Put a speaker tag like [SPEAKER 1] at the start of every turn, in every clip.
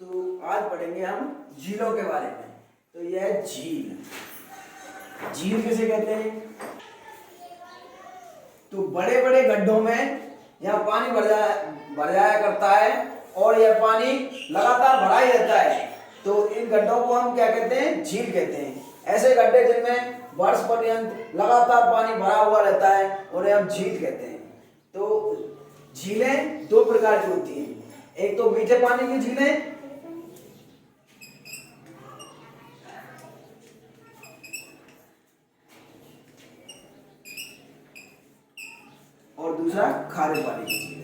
[SPEAKER 1] तो आज पढ़ेंगे हम झीलों के बारे में। तो यह है झील। झील किसे कहते हैं? तो बड़े बड़े गड्ढों में यहाँ पानी भर जाया करता है और यह पानी लगातार भरा ही रहता है। तो इन गड्ढों को हम क्या कहते हैं? झील कहते हैं। ऐसे गड्ढे जिनमें वर्ष पर्यंत लगातार पानी भरा हुआ रहता है उन्हें हम झील कहते हैं। तो झीलें दो प्रकार की होती हैं, एक तो मीठे पानी की झीलें और दूसरा खारे पानी की झीलें।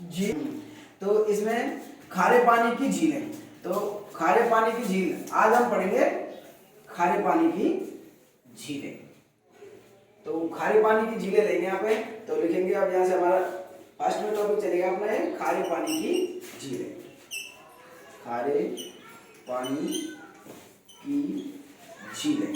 [SPEAKER 1] झील तो इसमें खारे पानी की झीलें। तो खारे पानी की झील आज हम पढ़ेंगे खारे पानी की झीलें। तो खारे पानी की झीलें लेंगे यहाँ पे, तो लिखेंगे अब यहाँ से हमारा फर्स्ट में टॉपिक चलेगा अपना खारे पानी की झीलें। खारे पानी की झीलें।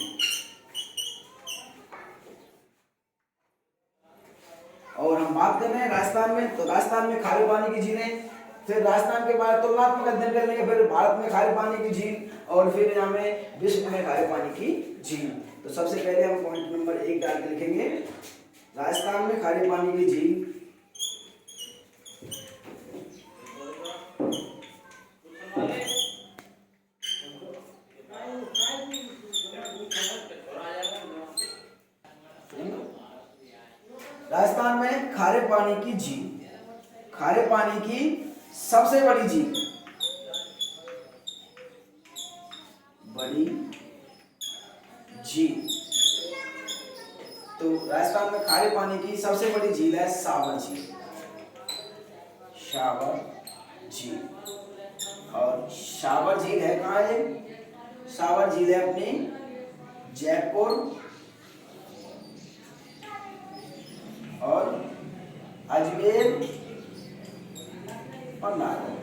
[SPEAKER 1] और हम बात कर रहे हैं राजस्थान में, तो राजस्थान में खारे पानी की झीलें, फिर राजस्थान के बाद तुलनात्मक अध्ययन कर लेंगे, फिर भारत में खारे पानी की झील और फिर यहाँ में विश्व में खारे पानी की झील। तो सबसे पहले हम पॉइंट नंबर 1 डाल के लिखेंगे राजस्थान में खारे पानी की झील। राजस्थान में खारे पानी की झील, खारे पानी की सबसे बड़ी झील, बड़ी झील। तो राजस्थान में खारे पानी की सबसे बड़ी झील है साबर झील, साबर झील। और साबर झील है कहाँ है? साबर झील है अपनी जयपुर और अजमेर और नागौर,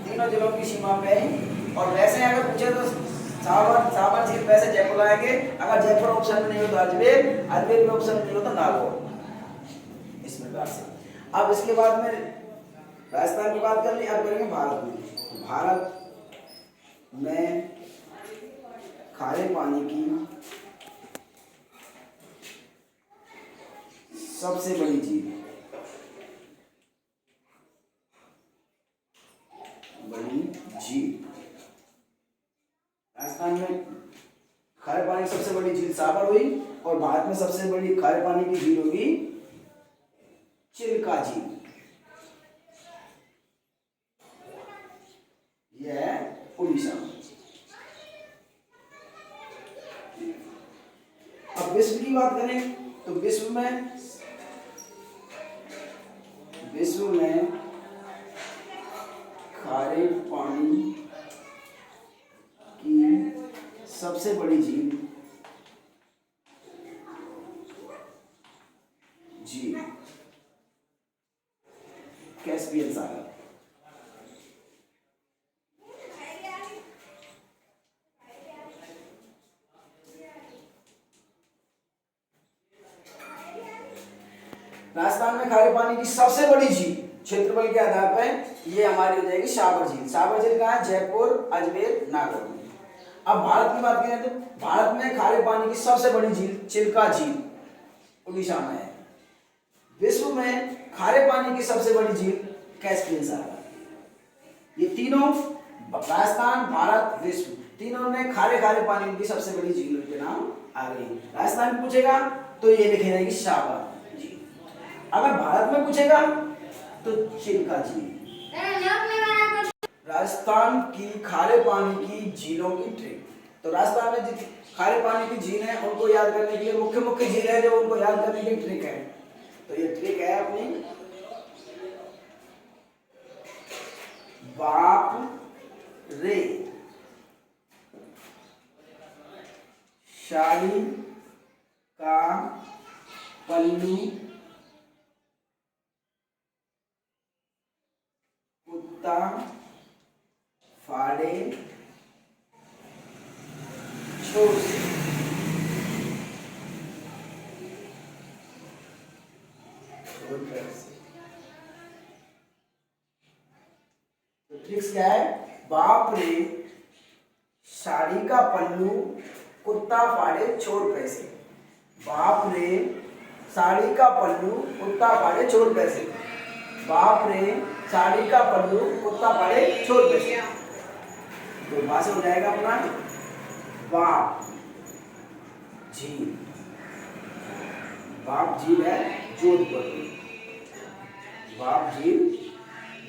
[SPEAKER 1] तीनों जिलों की सीमा पे है। और वैसे अगर पूछे तो साबर झील वैसे जयपुर आएंगे, अगर जयपुर ऑप्शन में नहीं हो तो अजमेर, अजमेर में ऑप्शन नहीं हो तो नागौर। इस प्रकार से अब इसके बाद में राजस्थान की बात कर ली, अब करेंगे भारत में। भारत में खारे पानी की सबसे बड़ी झील, बड़ी झील। राजस्थान में खारे पानी की सबसे बड़ी झील साबर हुई और भारत में सबसे बड़ी खारे पानी की झील होगी चिल्का झील। यह है उड़ीसा में। अब विश्व की बात करें तो विश्व में खारे पानी की सबसे बड़ी झील कैस्पियन सागर। राजस्थान में खारे पानी की सबसे बड़ी झील क्षेत्रफल के आधार पर ये हमारी हो जाएगी साबर झील। साबर झील कहाँ है? जयपुर, अजमेर, नागौर में। अब भारत की बात करें तो भारत में खारे पानी की सबसे बड़ी झील चिल्का झील उड़ीसा में है। विश्व में खारे पानी की सबसे बड़ी झील कैस्पियन सागर। ये तीनों राजस्थान, भारत, विश्व तीनों में खारे पानी की सबसे बड़ी झील के नाम आ गई। राजस्थान में पूछेगा तो ये लिखी रहेगी साबर झील। अगर भारत में पूछेगा तो चिल्का झील। राजस्थान की खारे पानी की झीलों की ट्रिक। तो राजस्थान में जितनी खारे पानी की झील है उनको याद करने के लिए मुख्य झील है जो उनको याद करने की ट्रिक है। तो ये ट्रिक है अपनी बाप रे, शादी का पल्लू, कुत्ता फाड़े सोर्स। तो ट्रिक्स क्या है? बाप रे साड़ी का पल्लू कुत्ता फाड़े चोर पैसे। बाप रे साड़ी का पल्लू कुत्ता फाड़े चोर पैसे। बाप रे साड़ी का पल्लू कुत्ता फाड़े चोर पैसे। तो वहां से हो जाएगा अपना बाप झील। बाप झील है जोधपुर में। बाप झील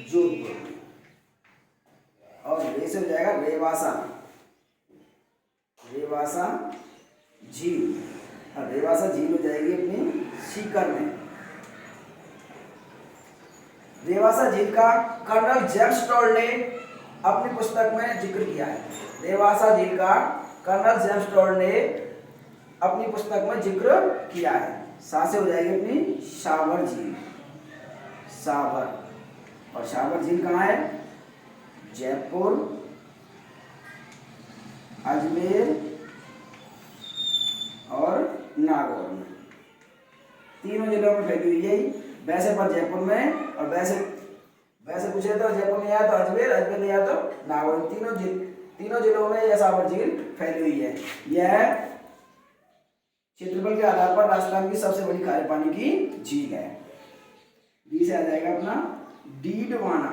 [SPEAKER 1] जोधपुर में। और रे से हो जाएगा रेवासा। रेवासा झील। और रेवासा झील हो जाएगी अपनी सीकर में। रेवासा झील का कर्नल जेम्स टॉड ने अपनी पुस्तक में जिक्र किया है। रेवासा झील का कर्नल जेम्स टॉड ने अपनी पुस्तक में जिक्र किया है। सा से हो जाएगी अपनी साबर झील। साबर। और साबर झील कहाँ है? जयपुर, अजमेर और नागौर में, तीनों जिलों में फैली हुई है। वैसे पर जयपुर में, और वैसे पूछे तो जयपुर में आया तो अजमेर, अजमेर नहीं आया तो नागौर। तीनों जिलों में यह साबर झील फैली हुई है। यह क्षेत्रफल के आधार पर राजस्थान की सबसे बड़ी खारे पानी की झील है। बी से आ जाएगा अपना डीडवाना।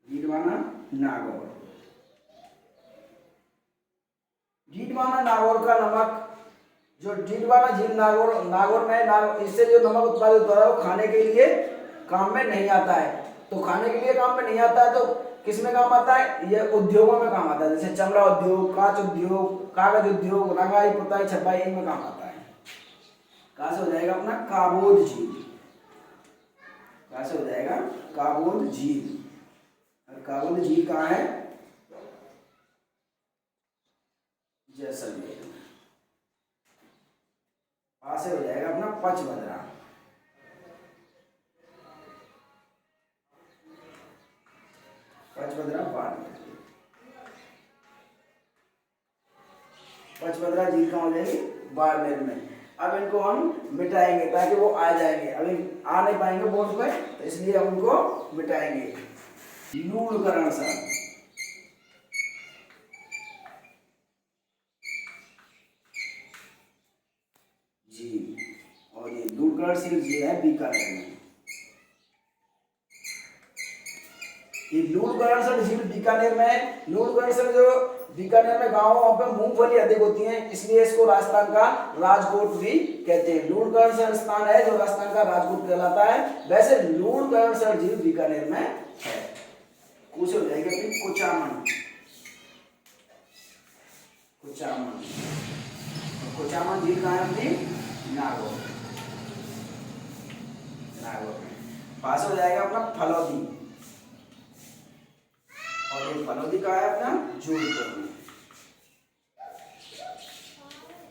[SPEAKER 1] डीडवाना नागौर। डीडवाना नागौर का नमक, जो डीडवाना झील नागौर में इससे जो नमक उत्पादित होता है वो खाने के लिए काम में नहीं आता है। तो खाने के लिए काम में नहीं आता है तो किस में काम आता है? ये उद्योगों में काम आता है, जैसे चमड़ा उद्योग, कांच उद्योग, कागज उद्योग, रंगाई पुताई छपाई, इनमें काम आता है। कहाँ से हो जाएगा अपना काबोद झील। कहाँ से हो जाएगा? काबोद झील। और काबोद झील कहाँ है? जैसलमेर। वहां से हो जाएगा अपना पचमढ़ी। पचमढ़ी बाड़मेर। पचमढ़ी झील कहाँ हो जाएगी? बाड़मेर में। अब इनको हम मिटाएंगे ताकि वो आ जाएंगे। अभी आ नहीं पाएंगे बोर्ड पे, तो इसलिए हम उनको मिटाएंगे। लूणकरण साहब झील, और ये लूणकरण झील है बीकानेर में। ये लूणकरण झील बीकानेर में, लूणकरण जो बीकानेर में गाँव, वहाँ पे मूंगफली अधिक होती है, इसलिए इसको राजस्थान का राजकोट भी कहते हैं। लूणकरण स्थान है जो राजस्थान का राजकोट कहलाता है। वैसे लूणकरण झील बीकानेर में है। कुछ हो जाएगी अपनी कुचामन। कुचामन। कुचामन झील कहाँ है अपनी? नागौर। नागौर में। पास हो जाएगा अपना फलौदी। और ये फलौदी कहाँ है अपना? जोधपुर में।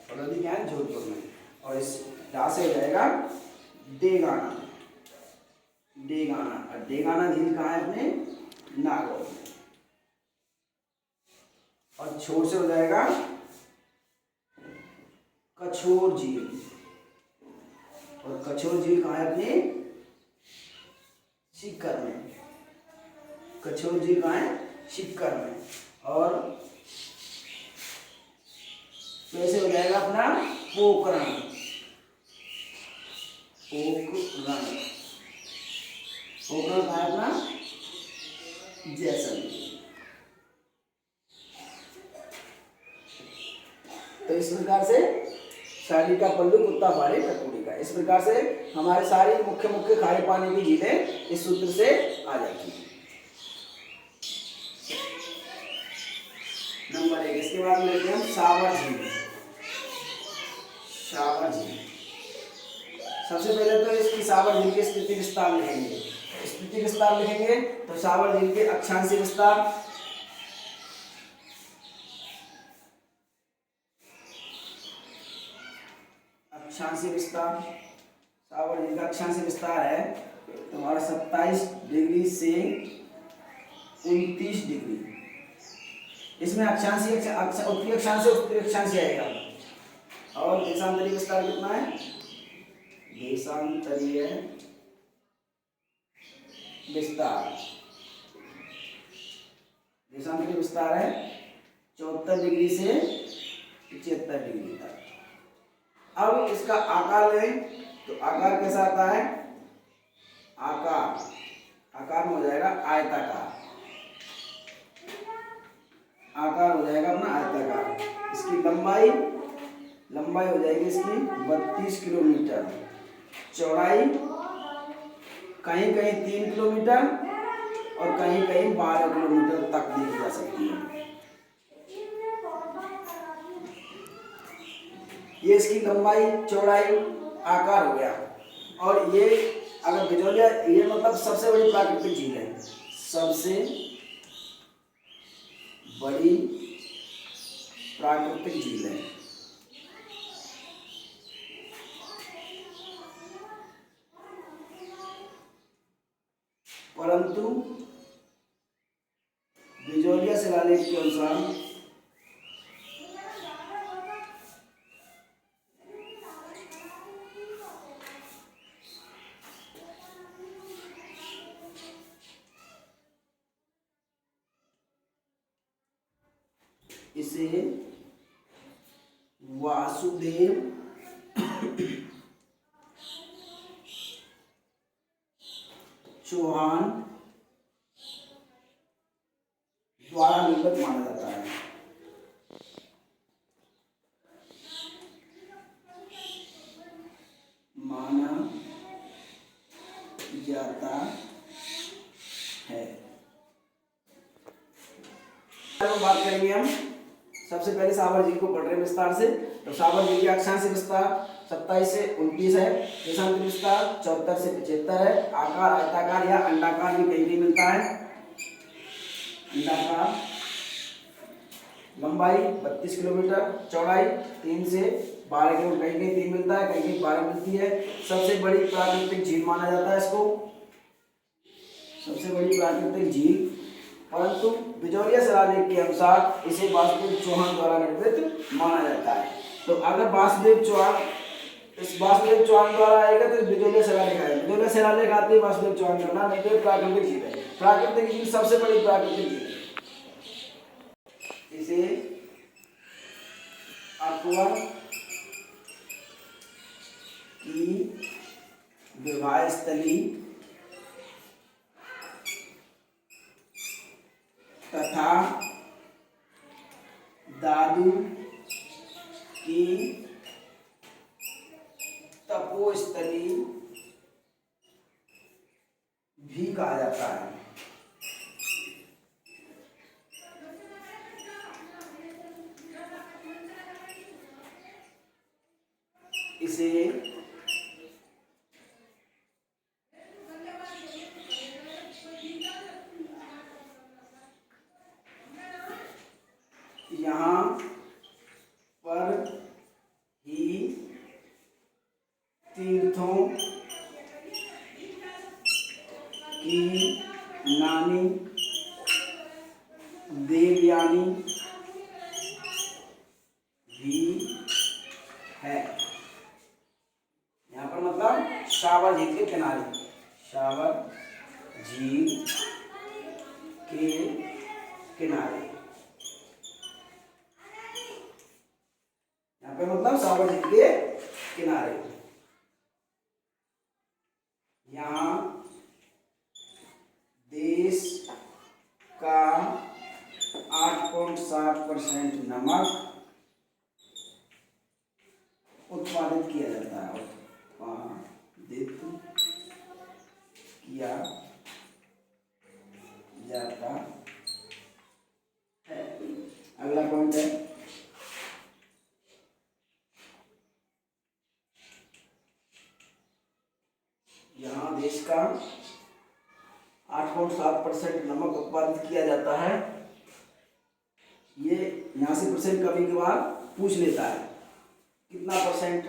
[SPEAKER 1] फलौदी क्या है? जोधपुर में। और इस डा से हो जाएगा डेगाना। डेगाना। और डेगाना झील कहाँ है अपने? नागौर में। और छोर से हो जाएगा कछोर झील। और कछोर झील कहाँ है अपने? सीकर में। कछोर झील कहाँ है? सीकर में। और कैसे हो जाएगा अपना? पोखरण। पोखरण। पोखरण कहाँ है अपना? जैसलमेर। तो इस प्रकार से साड़ी का पल्लू कुत्ता फाड़े कटोरी का, इस प्रकार से हमारे सारी मुख्य मुख्य खारे पानी की झीलें इस सूत्र से आ जाती हैं। नंबर 1। इसके बाद लेते हैं हम साबर झील। साबर झील सबसे पहले तो इसकी साबर झील की स्थिति विस्तार लिखेंगे। स्थिति विस्तार लिखेंगे तो साबर झील के अक्षांशीय विस्तार, अक्षांशीय विस्तार, साबर झील का अक्षांशीय विस्तार है तुम्हारा 27 डिग्री से 29 डिग्री। इसमें अक्षांशीय उत्तरी अक्षांश से उत्तरी अक्षांश आएगा। और देशांतरीय विस्तार कितना है? देशांतरीय विस्तार, देशांतरीय विस्तार है 74 डिग्री से 75 डिग्री तक। अब इसका आकार लें तो आकार कैसा आता है? आकार में हो जाएगा आयताकार, आकार हो जाएगा अपना आयताकार। इसकी लंबाई हो जाएगी इसकी 32 किलोमीटर, चौड़ाई कहीं कहीं 3 किलोमीटर और कहीं कहीं 12 किलोमीटर तक दी जा सकती है। ये इसकी लंबाई, चौड़ाई, आकार हो गया। और ये अगर बिजौलिया, ये मतलब सबसे बड़ी प्राकृतिक झील है, सबसे बड़ी प्राकृतिक झील है। परंतु बिजौलिया शिलालेख के अनुसार इसे वासुदेव चौहान द्वारा निर्मित माना जाता है। बात करेंगे हम सबसे पहले साबर झील को पढ़ रहे विस्तार से। तो साबर झील के अक्षांशीय विस्तार 27 से 29 है, देशांतरीय विस्तार 74 से 75 है, आकार आयताकार या अंडाकार भी कहीं कहीं मिलता है, अंडाकार, लंबाई 32 किलोमीटर, चौड़ाई 3 से 12 किलोमीटर, कहीं कहीं 3 मिलता है, कहीं कहीं 12 मिलती है। सबसे बड़ी प्राकृतिक झील माना जाता है इसको, सबसे बड़ी प्राकृतिक झील। परंतु बिजौलिया शिलालेख के अनुसार इसे वासुदेव चौहान द्वारा निर्मित माना जाता है। तो अगर वासुदेव चौहान द्वारा आएगा तो बिजौलिया शिलालेख आएगा, बिजौलिया शिलालेख आते ही वासुदेव चौहान का नाम, नहीं तो प्राकृतिक झील है। प्राकृतिक झील सबसे बड़ी प्राकृतिक झील है। इसे अकबर की विवाह स्थली तथा दादू की तपोस्थली भी कहा जाता है। इसे यहाँ पर ही तीर्थों की नानी देवयानी भी है। यहाँ पर मतलब साबर झील के किनारे, साबर झील के किनारे, यहाँ पे मतलब साबर झील के किनारे। यहाँ देश का 8.7% नमक उत्पादित किया जाता है, उत्पादित किया जाता है। अगला पॉइंट है यहाँ देश का 8.7% नमक उत्पादित किया जाता है। ये यहाँ से परसेंट कभी कभार पूछ लेता है कितना परसेंट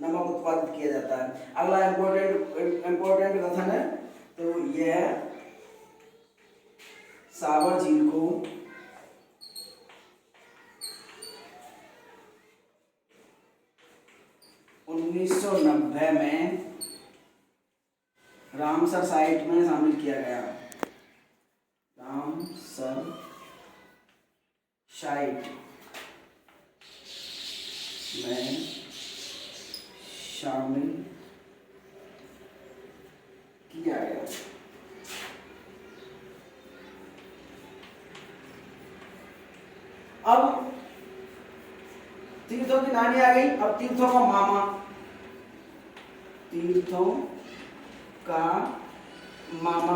[SPEAKER 1] नमक उत्पादित किया जाता है। अगला इम्पोर्टेंट कथन है, तो यह साबर झील को 1990 में रामसर साइट में शामिल किया गया। रामसर साइट में शामिल किया गया। अब तीर्थों की नानी आ गई। अब तीर्थों का मामा, तीर्थों का मामा,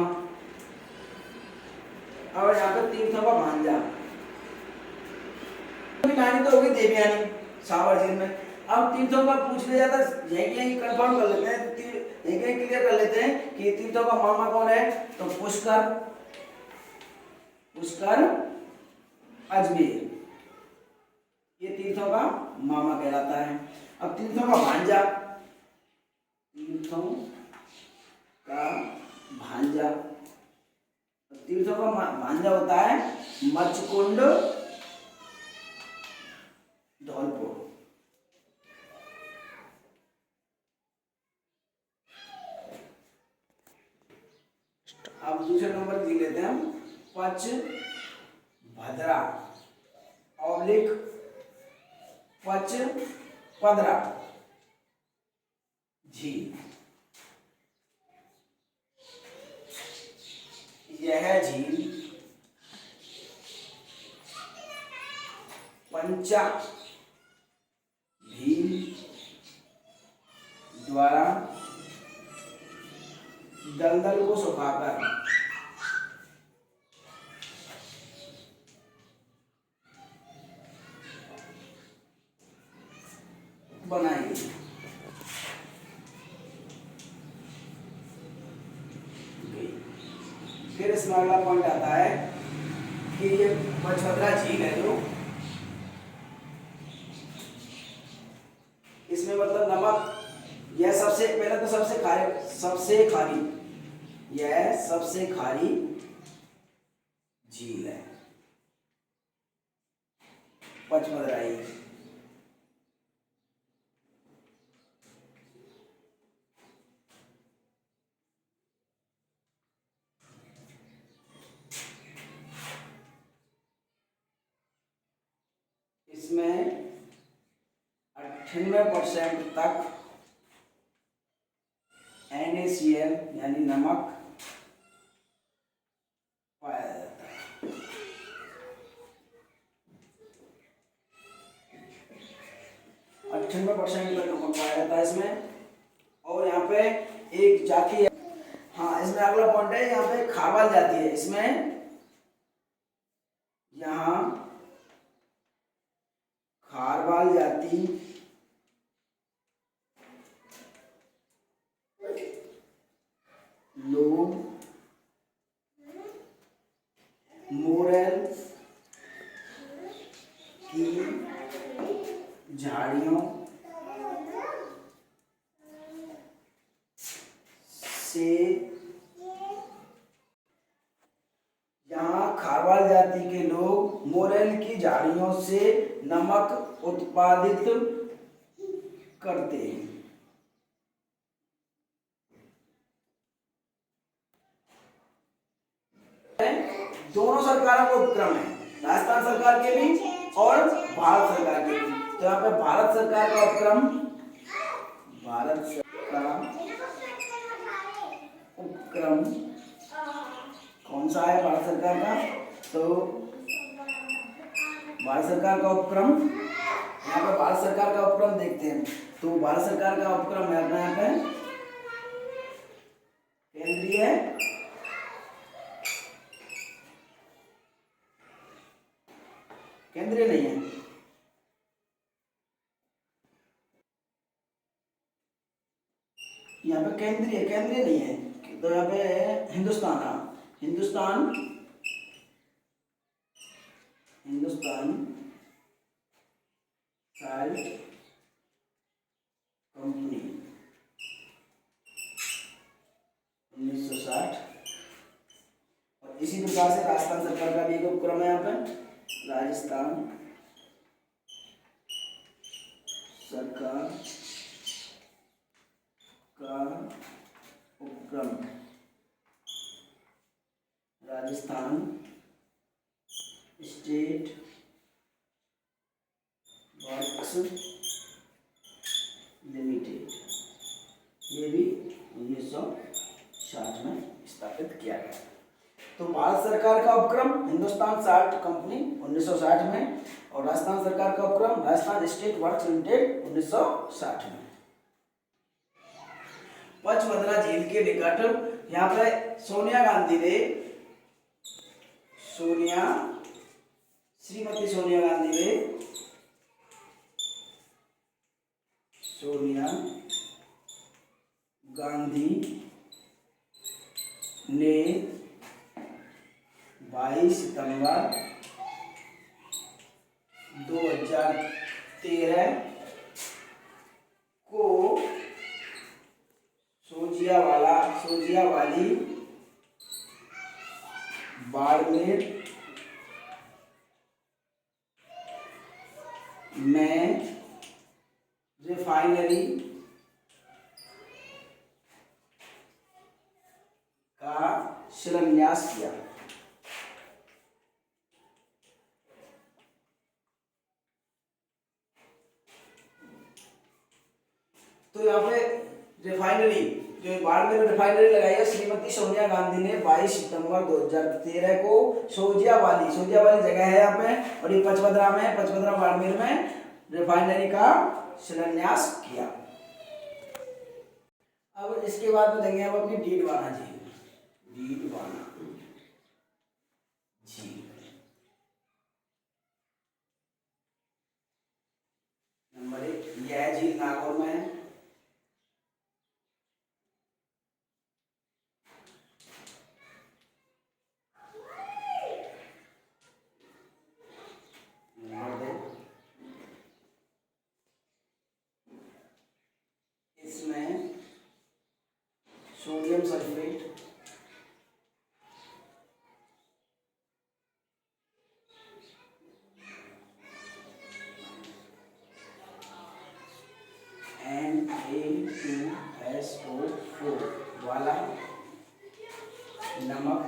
[SPEAKER 1] और यहाँ पे तीर्थों का भांजा। नानी तो होगी देवयानी सावर झील में। अब तीर्थों का पूछ लिया जाता है, यही कंफर्म कर लेते हैं, यही क्लियर कर लेते हैं कि तीर्थों का मामा कौन है। तो पुष्कर, पुष्कर अजमेर, ये तीर्थों का मामा कहलाता है। अब तीर्थों का भांजा, तीर्थों का भांजा, तीर्थों का भांजा होता है मच्छकुंड धौलपुर। अब दूसरे नंबर लिख लेते हैं हम, पच भद्रा ऑब्लिक पच पदरा झील। यह झील पंचा भीम द्वारा दलदल को सुखाकर बनाई गई। फिर इसमें अगला पॉइंट आता है कि ये पचभद्रा झील है जो, इसमें मतलब नमक, यह सबसे पहले तो सबसे खारी, यह सबसे खारी झील है पचभद्रा ही। इसमें 98% तक NaCl यानी नमक पाया जाता है। 98% तक नमक पाया जाता है इसमें। और यहाँ पे एक जाति है, हाँ इसमें अगला पॉइंट है, यहाँ पे खारवाल जाती है इसमें। यहाँ खारवाल जाति लोग मोरेल की झाड़ियों से, यहाँ खारवाल जाति के लोग मोरेल की झाड़ियों से नमक उत्पादित करते हैं। दोनों सरकारों का उपक्रम है, राजस्थान सरकार के भी और भारत सरकार के भी। तो यहाँ पे भारत सरकार का उपक्रम, भारत सरकार उपक्रम कौन सा है भारत सरकार का। तो भारत सरकार का उपक्रम, यहाँ पे भारत सरकार का उपक्रम देखते हैं। तो भारत सरकार का उपक्रम है अपना यहाँ पे केंद्रीय केंद्रीय नहीं है, यहाँ पे केंद्रीय नहीं है। तो यहाँ पे हिंदुस्तान, हिंदुस्तान साल्ट कंपनी 1960। और इसी प्रकार से राजस्थान सरकार का भी एक उपक्रम है यहाँ पे, राजस्थान सरकार उपक्रम राजस्थान स्टेट वर्क्स लिमिटेड, ये भी 1960 में स्थापित किया गया। तो भारत सरकार का उपक्रम हिंदुस्तान साल्ट कंपनी 1960 में, और राजस्थान सरकार का उपक्रम राजस्थान स्टेट वर्क्स लिमिटेड 1960 में। पचमदरा झील के निकट यहाँ पे सोनिया गांधी ने, श्रीमती सोनिया गांधी ने 22 सितंबर 2013 को सोजियावाली बाड़मेर में रिफाइनरी का शिलान्यास किया। तो यहाँ पे रिफाइनरी, जो बाड़मेर में रिफाइनरी लगाई है श्रीमती सोनिया गांधी ने 22 सितंबर 2013 को सोजियावाली जगह है यहाँ पे, और ये पचमदरा बाड़मेर में रिफाइनरी का शिलान्यास किया। अब इसके बाद में देंगे हम अपनी डीडवाना झील। नंबर 1, यह झील नागौर में है। नंबर 2, इसमें सोडियम सल्फेट Na2SO4 वाला नमक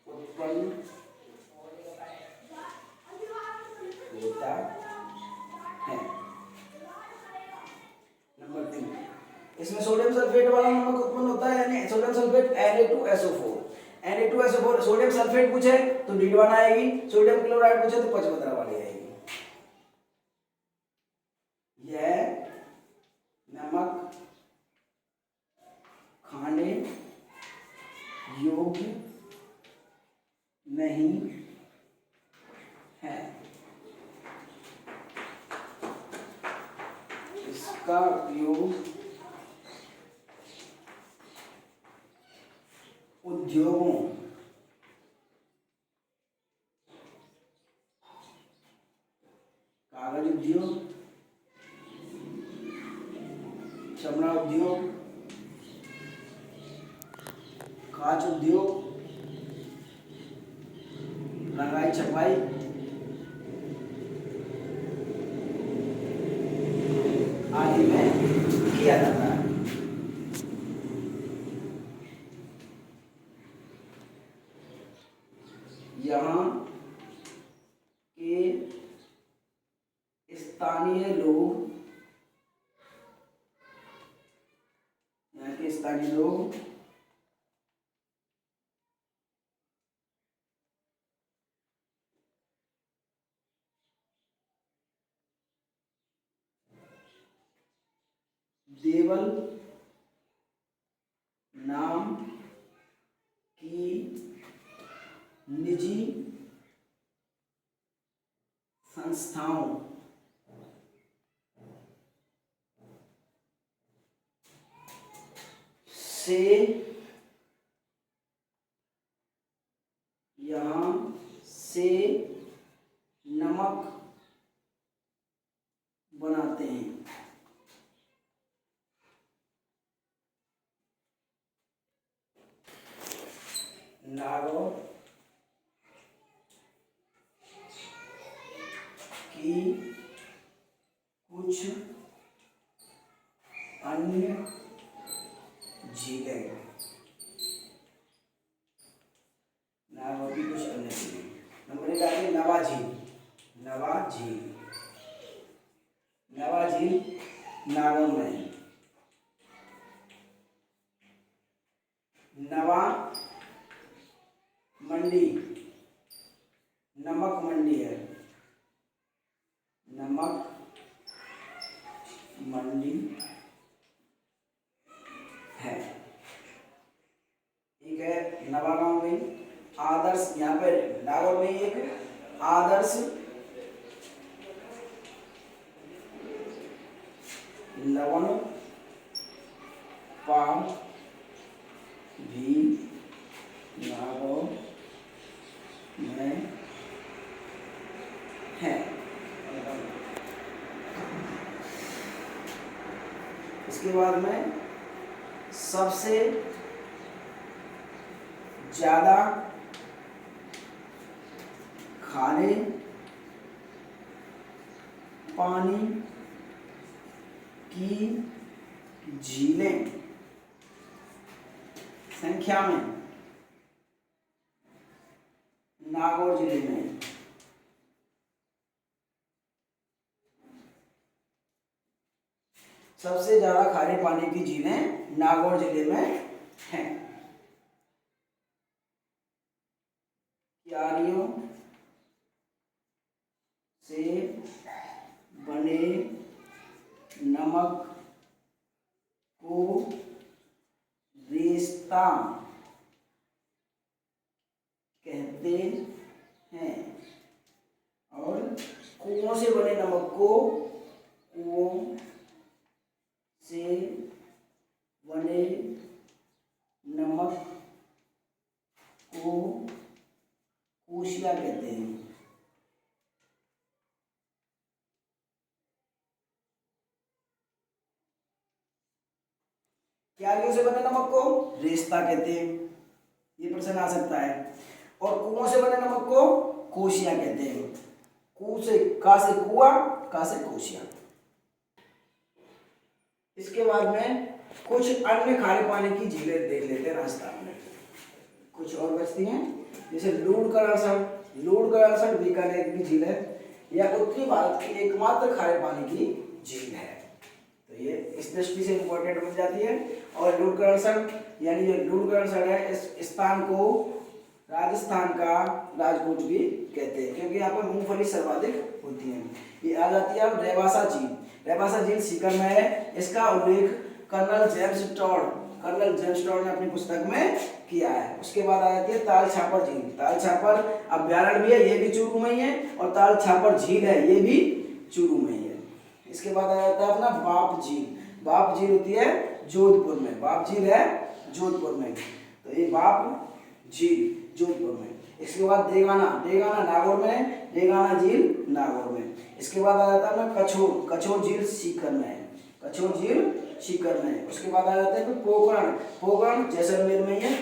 [SPEAKER 1] उत्पन्न होता है। नंबर 3, इसमें सोडियम सल्फेट वाला नमक उत्पन्न होता है, यानी sodium sulphate Na2SO4। Na2SO4 sodium sulphate पूछे तो डीडवाना आएगी, सोडियम क्लोराइड पूछे तो पचमदरा वाली आएगी। यह नमक खाने योग्य नहीं है, इसका उपयोग उद्योगों, कागज उद्योग, चमड़ा उद्योग, कांच उद्योग, रंगाई छपाई आदि में किया जाता है। यहाँ के स्थानीय लोग देवल नाम की निजी संस्थाओं से यहाँ से नमक बनाते हैं। नागौर की कुछ और भी कुछ अन्य झीलें। नंबर 1 आती है नवा झील। नवा झील, नवा झील नागौर में है। नवा मंडी, नमक मंडी है, नमक मंडी है। एक है नवागांव में आदर्श, यहाँ पे नागौर में एक आदर्श लवण पाम भी नागौर में है। इसके बाद में सबसे ज्यादा खारे पानी की झीलें संख्या में नागौर जिले में है। सबसे ज्यादा खारे पानी की झीलें नागौर जिले में हैं। क्यारियों से बने नमक को रेस्ता कहते हैं और कुओं से बने नमक को कुओं से बने नमक को कोशिया कहते हैं। क्यारियों से बने नमक को रेस्ता कहते हैं, ये प्रश्न आ सकता है। और कुओं से बने नमक को कोशिया कहते हैं। कू से का से कुआ, का से कोशिया। इसके बाद में कुछ अन्य खारे पानी की झीलें देख लेते हैं राजस्थान में। कुछ और बचती हैं, जैसे लूड़करासर बीकानेर की झील है, यह उत्तरी भारत की एकमात्र खारे पानी की झील है। तो ये इस दृष्टि से इंपॉर्टेंट बन जाती है। और लूड़करासर यानी जो लूड़करासर है, इस स्थान को राजस्थान का राजकोट भी कहते हैं, क्योंकि यहाँ पर मूंगफली सर्वाधिक होती है। ये आ जाती है अब रेवासा झील। रेवासा झील सीकर में है। इसका उल्लेख कर्नल जेम्स टॉड ने अपनी पुस्तक में किया है। उसके बाद आ जाती है ताल छापर झील। ताल छापर अभ्यारण्य भी है, ये भी चूरू में ही है, और ताल छापर झील है, ये भी चूरू में ही है। इसके बाद आ जाता है अपना बाप झील। बाप झील होती है जोधपुर में। बाप झील है जोधपुर में, तो ये बाप झील जोधपुर में। इसके बाद देगाना नागौर में है, देगाना झील नागौर में। इसके बाद आ जाता है कछोर झील सीकर में है, कछोर झील सीकर में है। उसके बाद आ जाता है पोकरण जैसलमेर में है,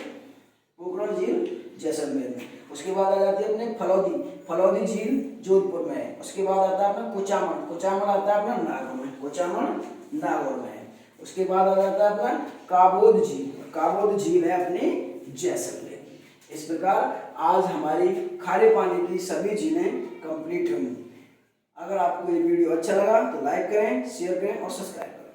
[SPEAKER 1] पोकरण झील जैसलमेर में। उसके बाद आ जाती है अपने फलौदी झील जोधपुर में है। उसके बाद आता है अपना कुचामन आता है अपना नागौर में है। उसके बाद आ जाता है अपना काबोद झील है अपनी जैसलमेर। इस प्रकार आज हमारी खारे पानी की सभी झीलें कंप्लीट हुई। अगर आपको ये वीडियो अच्छा लगा तो लाइक करें, शेयर करें और सब्सक्राइब करें।